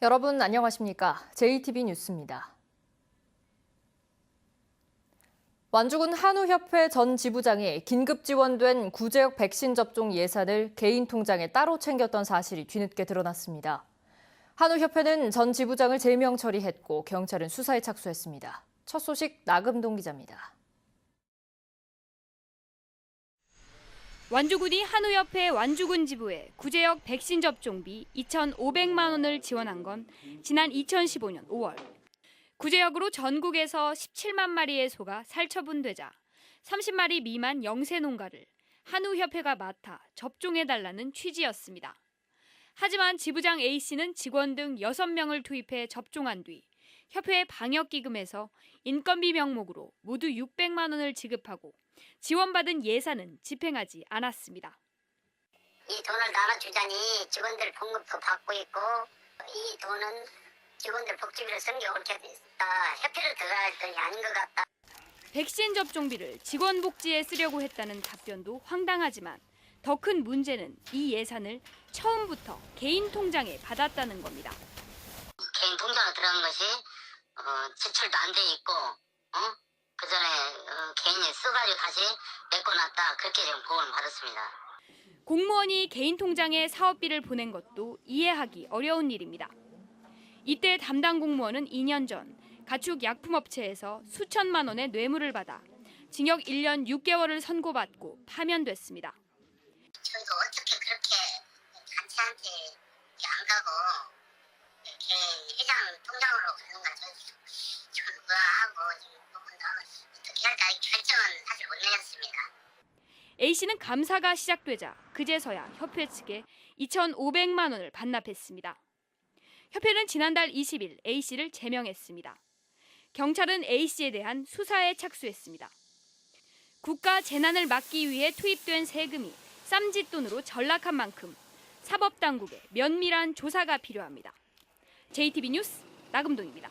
여러분 안녕하십니까? JTB 뉴스입니다. 완주군 한우협회 전 지부장이 긴급 지원된 구제역 백신 접종 예산을 개인 통장에 따로 챙겼던 사실이 뒤늦게 드러났습니다. 한우협회는 전 지부장을 제명 처리했고 경찰은 수사에 착수했습니다. 첫 소식 나금동 기자입니다. 완주군이 한우협회 완주군 지부에 구제역 백신 접종비 2,500만 원을 지원한 건 지난 2015년 5월. 구제역으로 전국에서 17만 마리의 소가 살처분되자 30마리 미만 영세 농가를 한우협회가 맡아 접종해달라는 취지였습니다. 하지만 지부장 A씨는 직원 등 6명을 투입해 접종한 뒤 협회 방역기금에서 인건비 명목으로 모두 600만 원을 지급하고 지원받은 예산은 집행하지 않았습니다. 이 돈을 나눠주자니 직원들 봉급도 받고 있고 이 돈은 직원들 복지비를 쓴게 옳겠다. 협회를 들어갈 돈이 아닌 것 같다. 백신 접종비를 직원 복지에 쓰려고 했다는 답변도 황당하지만 더 큰 문제는 이 예산을 처음부터 개인 통장에 받았다는 겁니다. 개인 통장에 들어간 것이 지출도 안 돼 있고 그 전에 개인이 써가지고 다시 메꿔놨다. 그렇게 지금 보고를 받았습니다. 공무원이 개인 통장에 사업비를 보낸 것도 이해하기 어려운 일입니다. 이때 담당 공무원은 2년 전 가축 약품업체에서 수천만 원의 뇌물을 받아 징역 1년 6개월을 선고받고 파면됐습니다. 저희도 어떻게 그렇게 단체한테 안 가고 개인 회장 통장으로 가는가 좀 의아하고 지금 부분도 어떻게 할까 결정은 사실 못 내렸습니다. A씨는 감사가 시작되자 그제서야 협회 측에 2,500만 원을 반납했습니다. 협회는 지난달 20일 A씨를 제명했습니다. 경찰은 A씨에 대한 수사에 착수했습니다. 국가 재난을 막기 위해 투입된 세금이 쌈짓돈으로 전락한 만큼 사법당국의 면밀한 조사가 필요합니다. JTB 뉴스 나금동입니다.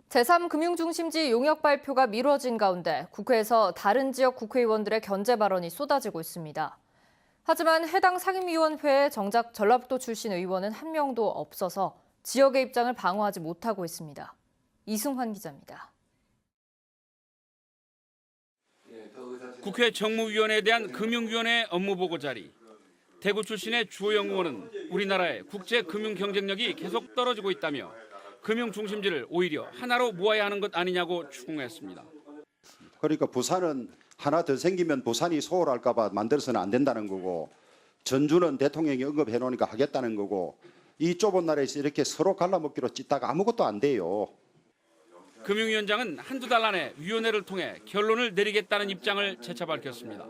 제3금융중심지 용역 발표가 미뤄진 가운데 국회에서 다른 지역 국회의원들의 견제 발언이 쏟아지고 있습니다. 하지만 해당 상임위원회에 정작 전라북도 출신 의원은 한 명도 없어서 지역의 입장을 방어하지 못하고 있습니다. 이승환 기자입니다. 국회 정무위원회에 대한 금융위원회 업무보고 자리. 대구 출신의 주호영 의원은 우리나라의 국제금융 경쟁력이 계속 떨어지고 있다며 금융 중심지를 오히려 하나로 모아야 하는 것 아니냐고 추궁했습니다. 그러니까 부산은 하나 더 생기면 부산이 소홀할까 봐 만들어서는 안 된다는 거고 전주는 대통령이 언급해 놓으니까 하겠다는 거고 이 좁은 나라에서 이렇게 서로 갈라먹기로 찢다가 아무것도 안 돼요. 금융위원장은 한두 달 안에 위원회를 통해 결론을 내리겠다는 입장을 재차 밝혔습니다.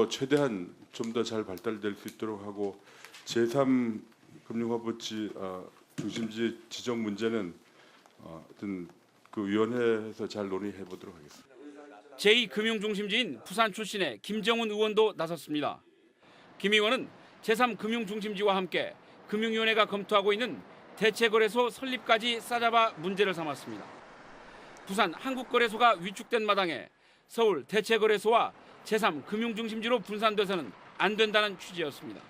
최대한 좀 더 잘 발달될 수 있도록 하고 제3금융화법지 중심지 지정 문제는 어떤 그 위원회에서 잘 논의해 보도록 하겠습니다. 제2금융중심지인 부산 출신의 김정훈 의원도 나섰습니다. 김 의원은 제3금융중심지와 함께 금융위원회가 검토하고 있는 대체거래소 설립까지 싸잡아 문제를 삼았습니다. 부산 한국거래소가 위축된 마당에 서울 대체거래소와 제3금융중심지로 분산돼서는 안 된다는 취지였습니다.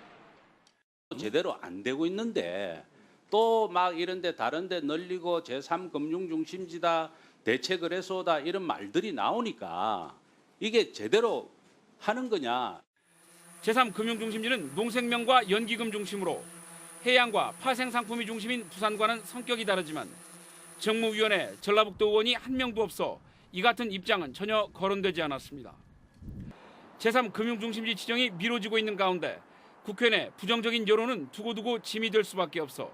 제대로 안 되고 있는데 또 막 이런데 다른데 널리고 제3금융중심지다 대체거래소다 이런 말들이 나오니까 이게 제대로 하는 거냐. 제3금융중심지는 농생명과 연기금 중심으로 해양과 파생상품이 중심인 부산과는 성격이 다르지만 정무위원회 전라북도 의원이 한 명도 없어 이 같은 입장은 전혀 거론되지 않았습니다. 제3금융중심지 지정이 미뤄지고 있는 가운데 국회 내 부정적인 여론은 두고두고 짐이 될 수밖에 없어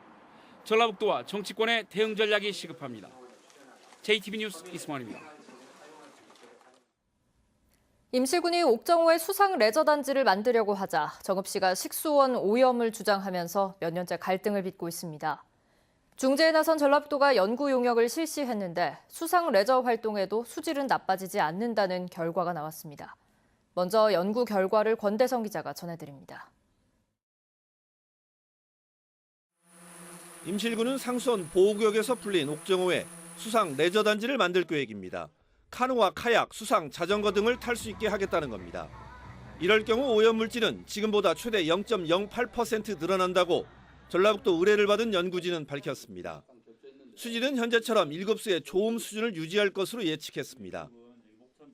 전라북도와 정치권의 대응 전략이 시급합니다. JTB 뉴스 이승환입니다. 임실군이 옥정호에 수상 레저단지를 만들려고 하자 정읍시가 식수원 오염을 주장하면서 몇 년째 갈등을 빚고 있습니다. 중재에 나선 전라북도가 연구 용역을 실시했는데 수상 레저 활동에도 수질은 나빠지지 않는다는 결과가 나왔습니다. 먼저 연구 결과를 권대성 기자가 전해드립니다. 임실군은 상수원 보호구역에서 풀린 옥정호에 수상 레저단지를 만들 계획입니다. 카누와 카약, 수상, 자전거 등을 탈 수 있게 하겠다는 겁니다. 이럴 경우 오염물질은 지금보다 최대 0.08% 늘어난다고 전라북도 의뢰를 받은 연구진은 밝혔습니다. 수질은 현재처럼 7수의 좋음 수준을 유지할 것으로 예측했습니다.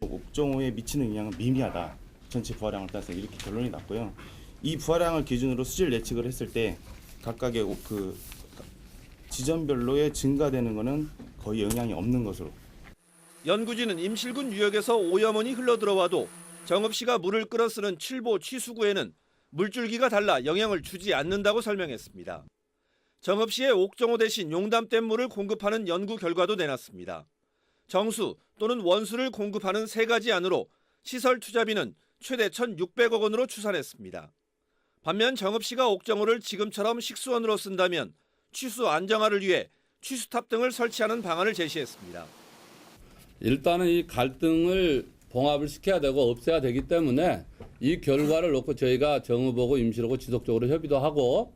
옥정호에 미치는 영향은 미미하다. 전체 부하량을 따서 이렇게 결론이 났고요. 이 부하량을 기준으로 수질 예측을 했을 때 각각의 그 지점별로의 증가되는 것은 거의 영향이 없는 것으로. 연구진은 임실군 유역에서 오염원이 흘러들어와도 정읍시가 물을 끌어 쓰는 칠보 취수구에는 물줄기가 달라 영향을 주지 않는다고 설명했습니다. 정읍시에 옥정호 대신 용담댐 물을 공급하는 연구 결과도 내놨습니다. 정수 또는 원수를 공급하는 3가지 안으로 시설 투자비는 최대 1,600억 원으로 추산했습니다. 반면 정읍시가 옥정호를 지금처럼 식수원으로 쓴다면 취수 안정화를 위해 취수탑 등을 설치하는 방안을 제시했습니다. 일단은 이 갈등을 봉합을 시켜야 되고 없애야 되기 때문에 이 결과를 놓고 저희가 정읍하고 임실하고 지속적으로 협의도 하고.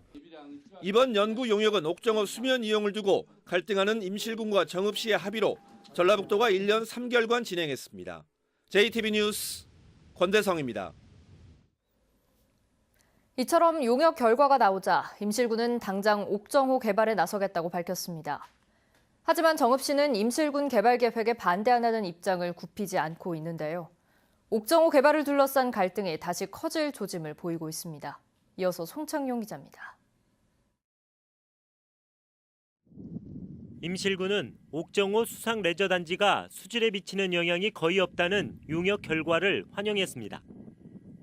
이번 연구 용역은 옥정호 수면 이용을 두고 갈등하는 임실군과 정읍시의 합의로 전라북도가 1년 3개월간 진행했습니다. JTB 뉴스 권대성입니다. 이처럼 용역 결과가 나오자 임실군은 당장 옥정호 개발에 나서겠다고 밝혔습니다. 하지만 정읍시는 임실군 개발 계획에 반대한다는 입장을 굽히지 않고 있는데요. 옥정호 개발을 둘러싼 갈등이 다시 커질 조짐을 보이고 있습니다. 이어서 송창용 기자입니다. 임실군은 옥정호 수상 레저단지가 수질에 미치는 영향이 거의 없다는 용역 결과를 환영했습니다.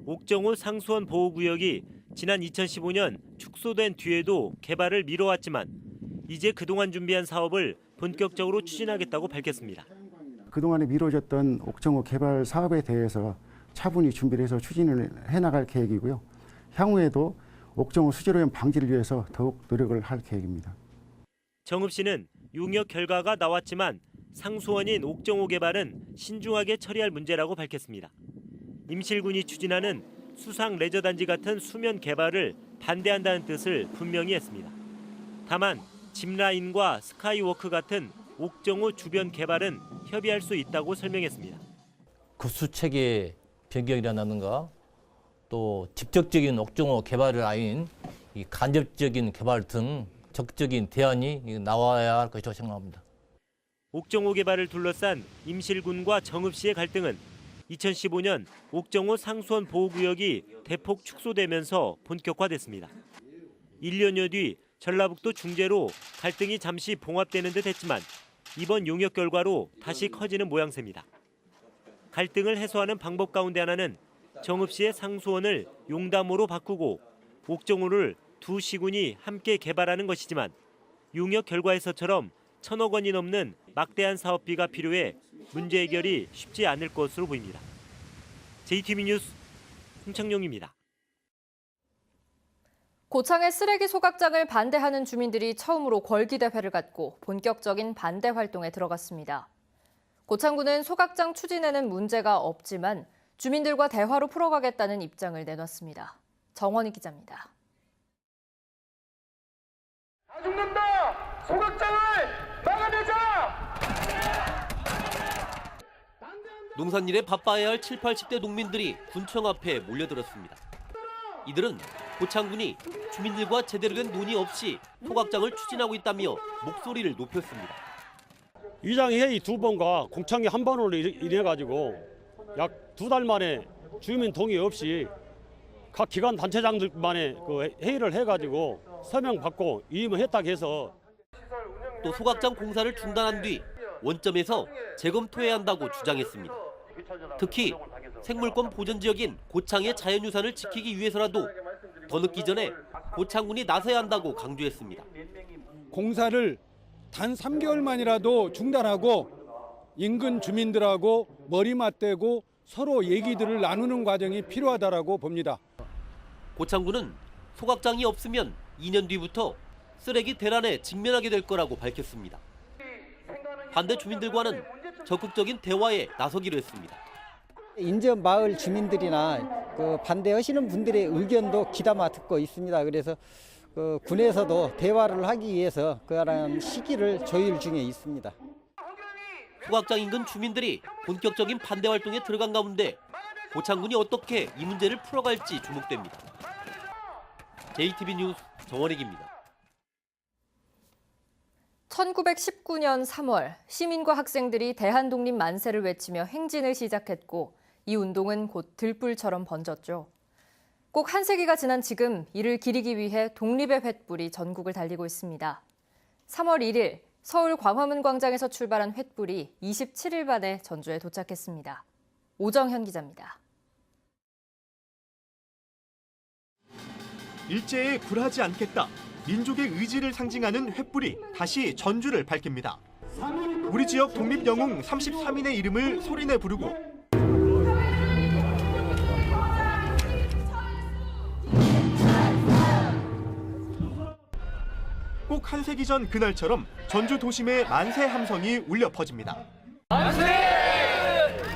옥정호 상수원 보호구역이 지난 2015년 축소된 뒤에도 개발을 미뤄왔지만 이제 그동안 준비한 사업을 본격적으로 추진하겠다고 밝혔습니다. 그동안에 미뤄졌던 옥정호 개발 사업에 대해서 차분히 준비를 해서 추진을 해나갈 계획이고요. 향후에도 옥정호 수질오염 방지를 위해서 더욱 노력을 할 계획입니다. 정읍시는 용역 결과가 나왔지만 상수원인 옥정호 개발은 신중하게 처리할 문제라고 밝혔습니다. 임실군이 추진하는 수상 레저단지 같은 수면 개발을 반대한다는 뜻을 분명히 했습니다. 다만 짚라인과 스카이워크 같은 옥정호 주변 개발은 협의할 수 있다고 설명했습니다. 급수체계 변경이라든가 또 직접적인 옥정호 개발을 아닌 이 간접적인 개발 등 적극적인 대안이 나와야 할 것이라고 생각합니다. 옥정호 개발을 둘러싼 임실군과 정읍시의 갈등은 2015년 옥정호 상수원 보호구역이 대폭 축소되면서 본격화됐습니다. 1년여 뒤 전라북도 중재로 갈등이 잠시 봉합되는 듯 했지만 이번 용역 결과로 다시 커지는 모양새입니다. 갈등을 해소하는 방법 가운데 하나는 정읍시의 상수원을 용담호로 바꾸고 옥정호를 두 시군이 함께 개발하는 것이지만 용역 결과에서처럼 1,000억 원이 넘는 막대한 사업비가 필요해 문제 해결이 쉽지 않을 것으로 보입니다. JTB 뉴스 송창용입니다. 고창의 쓰레기 소각장을 반대하는 주민들이 처음으로 걸기대회를 갖고 본격적인 반대 활동에 들어갔습니다. 고창군은 소각장 추진에는 문제가 없지만 주민들과 대화로 풀어가겠다는 입장을 내놨습니다. 정원희 기자입니다. 다 죽는다! 소각장을 막아내자! 농산일에 바빠야 할 7, 80대 농민들이 군청 앞에 몰려들었습니다. 이들은 고창군이 주민들과 제대로 된 논의 없이 소각장을 추진하고 있다며 목소리를 높였습니다. 위장회의 2번과 공청회 1번으로 인해가지고 약 2달 만에 주민 동의 없이 각 기관 단체장들만의 그 회의를 해가지고 서명 받고 위임을 했다고 해서 또 소각장 공사를 중단한 뒤 원점에서 재검토해야 한다고 주장했습니다. 특히 생물권 보전 지역인 고창의 자연유산을 지키기 위해서라도 더 늦기 전에 고창군이 나서야 한다고 강조했습니다. 공사를 단 3개월만이라도 중단하고 인근 주민들하고 머리 맞대고 서로 얘기들을 나누는 과정이 필요하다고 봅니다. 고창군은 소각장이 없으면 2년 뒤부터 쓰레기 대란에 직면하게 될 거라고 밝혔습니다. 반대 주민들과는 적극적인 대화에 나서기로 했습니다. 인접 마을 주민들이나 반대하시는 분들의 의견도 귀담아 듣고 있습니다. 그래서 군에서도 대화를 하기 위해서 그런 시기를 조율 중에 있습니다. 소각장 인근 주민들이 본격적인 반대 활동에 들어간 가운데 고창군이 어떻게 이 문제를 풀어갈지 주목됩니다. JTB 뉴스 정원익입니다. 1919년 3월 시민과 학생들이 대한독립 만세를 외치며 행진을 시작했고 이 운동은 곧 들불처럼 번졌죠. 꼭 한 세기가 지난 지금 이를 기리기 위해 독립의 횃불이 전국을 달리고 있습니다. 3월 1일 서울 광화문 광장에서 출발한 횃불이 27일 만에 전주에 도착했습니다. 오정현 기자입니다. 일제에 굴하지 않겠다. 민족의 의지를 상징하는 횃불이 다시 전주를 밝힙니다. 우리 지역 독립 영웅 33인의 이름을 소리내 부르고 꼭 한 세기 전 그날처럼 전주 도심의 만세 함성이 울려 퍼집니다. 만세!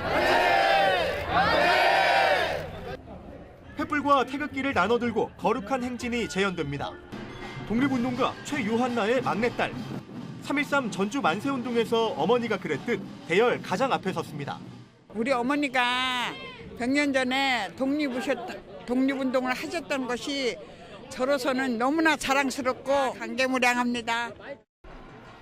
만세! 만세! 횃불과 태극기를 나눠 들고 거룩한 행진이 재현됩니다. 독립운동가 최요한나의 막내딸. 3.13 전주 만세운동에서 어머니가 그랬듯 대열 가장 앞에 섰습니다. 우리 어머니가 100년 전에 독립운동을 하셨던 것이 저로서는 너무나 자랑스럽고 감개무량합니다.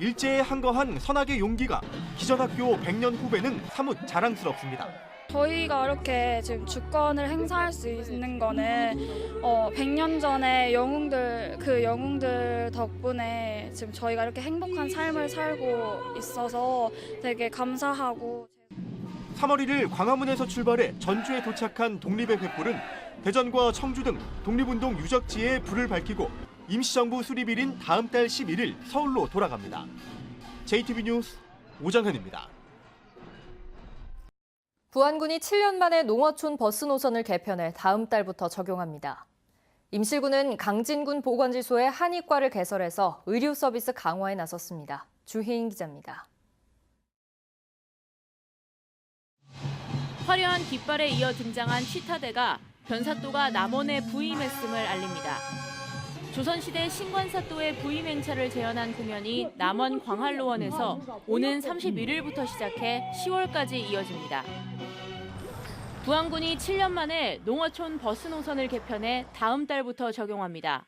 일제에 항거한 선악의 용기가 기전학교 100년 후배는 사뭇 자랑스럽습니다. 저희가 이렇게 지금 주권을 행사할 수 있는 거는 100년 전에 영웅들 덕분에 지금 저희가 이렇게 행복한 삶을 살고 있어서 되게 감사하고. 3월 1일 광화문에서 출발해 전주에 도착한 독립의 횃불은 대전과 청주 등 독립운동 유적지에 불을 밝히고 임시정부 수립일인 다음 달 11일 서울로 돌아갑니다. JTB 뉴스 오정현입니다. 부안군이 7년 만에 농어촌 버스 노선을 개편해 다음 달부터 적용합니다. 임실군은 강진군 보건지소에 한의과를 개설해서 의료 서비스 강화에 나섰습니다. 주혜인 기자입니다. 화려한 깃발에 이어 등장한 취타대가 변사또가 남원에 부임했음을 알립니다. 조선시대 신관사또의 부임 행차를 재현한 공연이 남원 광활로원에서 오는 31일부터 시작해 10월까지 이어집니다. 부안군이 7년 만에 농어촌 버스 노선을 개편해 다음 달부터 적용합니다.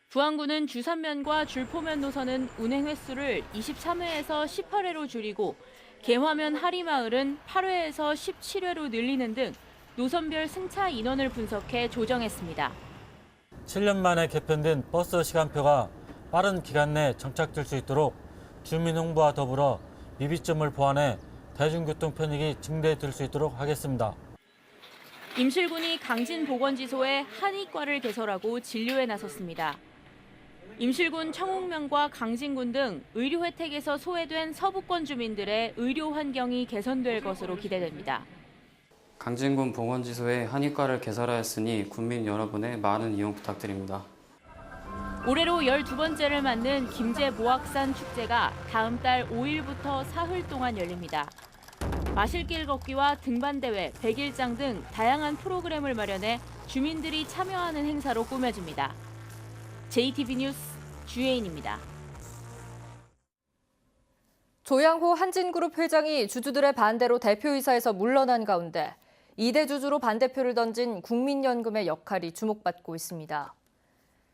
부안군은 주산면과 줄포면 노선은 운행 횟수를 23회에서 18회로 줄이고 개화면 하리마을은 8회에서 17회로 늘리는 등 노선별 승차 인원을 분석해 조정했습니다. 7년 만에 개편된 버스 시간표가 빠른 기간 내 정착될 수 있도록 주민 홍보와 더불어 미비점을 보완해 대중교통 편익이 증대될 수 있도록 하겠습니다. 임실군이 강진보건지소에 한의과를 개설하고 진료에 나섰습니다. 임실군 청옥면과 강진군 등 의료 혜택에서 소외된 서부권 주민들의 의료 환경이 개선될 것으로 기대됩니다. 강진군 보건지소에 한의과를 개설하였으니 국민 여러분의 많은 이용 부탁드립니다. 올해로 12번째를 맞는 김제모악산 축제가 다음 달 5일부터 사흘 동안 열립니다. 마실길 걷기와 등반대회, 백일장 등 다양한 프로그램을 마련해 주민들이 참여하는 행사로 꾸며집니다. JTB 뉴스 주혜인입니다. 조양호 한진그룹 회장이 주주들의 반대로 대표이사에서 물러난 가운데 2대 주주로 반대표를 던진 국민연금의 역할이 주목받고 있습니다.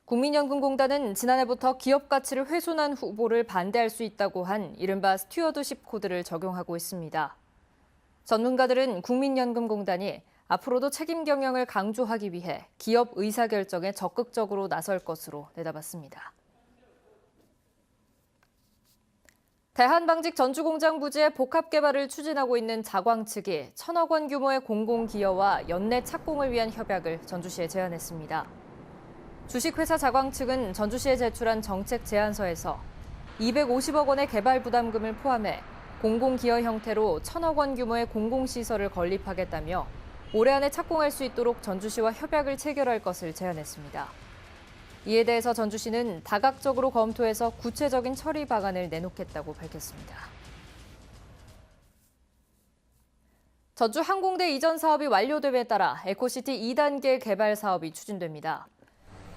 국민연금공단은 지난해부터 기업 가치를 훼손한 후보를 반대할 수 있다고 한 이른바 스튜어드십 코드를 적용하고 있습니다. 전문가들은 국민연금공단이 앞으로도 책임 경영을 강조하기 위해 기업 의사결정에 적극적으로 나설 것으로 내다봤습니다. 대한방직 전주공장 부지의 복합 개발을 추진하고 있는 자광 측이 1,000억 원 규모의 공공기여와 연내 착공을 위한 협약을 전주시에 제안했습니다. 주식회사 자광 측은 전주시에 제출한 정책 제안서에서 250억 원의 개발 부담금을 포함해 공공기여 형태로 1,000억 원 규모의 공공시설을 건립하겠다며 올해 안에 착공할 수 있도록 전주시와 협약을 체결할 것을 제안했습니다. 이에 대해서 전주시는 다각적으로 검토해서 구체적인 처리 방안을 내놓겠다고 밝혔습니다. 전주 항공대 이전 사업이 완료됨에 따라 에코시티 2단계 개발 사업이 추진됩니다.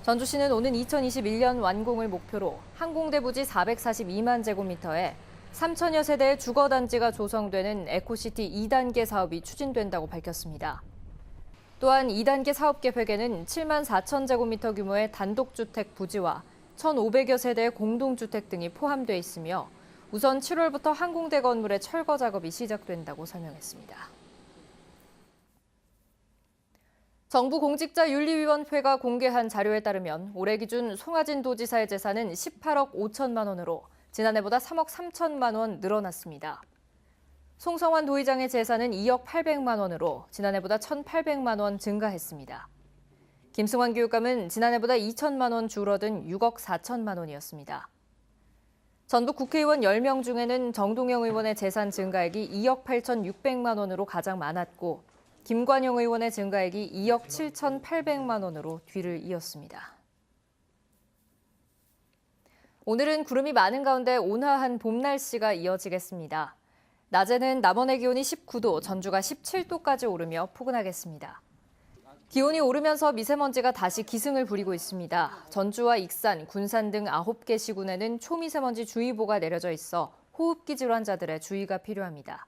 전주시는 오는 2021년 완공을 목표로 항공대 부지 442만 제곱미터에 3천여 세대의 주거단지가 조성되는 에코시티 2단계 사업이 추진된다고 밝혔습니다. 또한 2단계 사업 계획에는 7만 4천 제곱미터 규모의 단독주택 부지와 1,500여 세대의 공동주택 등이 포함돼 있으며 우선 7월부터 항공대 건물의 철거 작업이 시작된다고 설명했습니다. 정부 공직자윤리위원회가 공개한 자료에 따르면 올해 기준 송하진 도지사의 재산은 18억 5천만 원으로 지난해보다 3억 3천만 원 늘어났습니다. 송성환 도의장의 재산은 2억 800만 원으로 지난해보다 1,800만 원 증가했습니다. 김승환 교육감은 지난해보다 2천만 원 줄어든 6억 4천만 원이었습니다. 전북 국회의원 10명 중에는 정동영 의원의 재산 증가액이 2억 8,600만 원으로 가장 많았고 김관영 의원의 증가액이 2억 7,800만 원으로 뒤를 이었습니다. 오늘은 구름이 많은 가운데 온화한 봄 날씨가 이어지겠습니다. 낮에는 남원의 기온이 19도, 전주가 17도까지 오르며 포근하겠습니다. 기온이 오르면서 미세먼지가 다시 기승을 부리고 있습니다. 전주와 익산, 군산 등 9개 시군에는 초미세먼지 주의보가 내려져 있어 호흡기 질환자들의 주의가 필요합니다.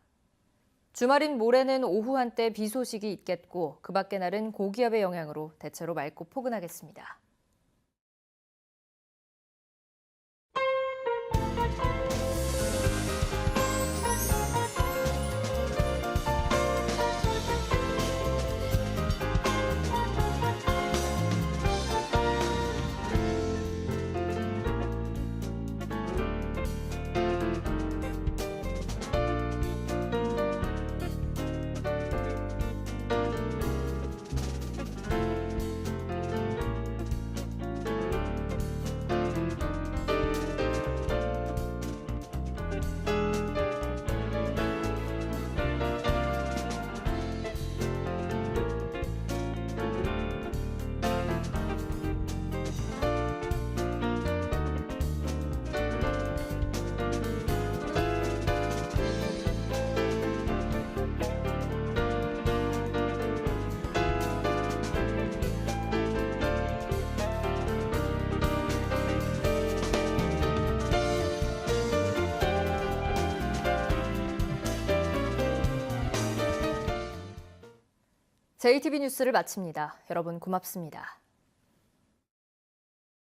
주말인 모레는 오후 한때 비 소식이 있겠고 그 밖의 날은 고기압의 영향으로 대체로 맑고 포근하겠습니다. JTB 뉴스를 마칩니다. 여러분 고맙습니다.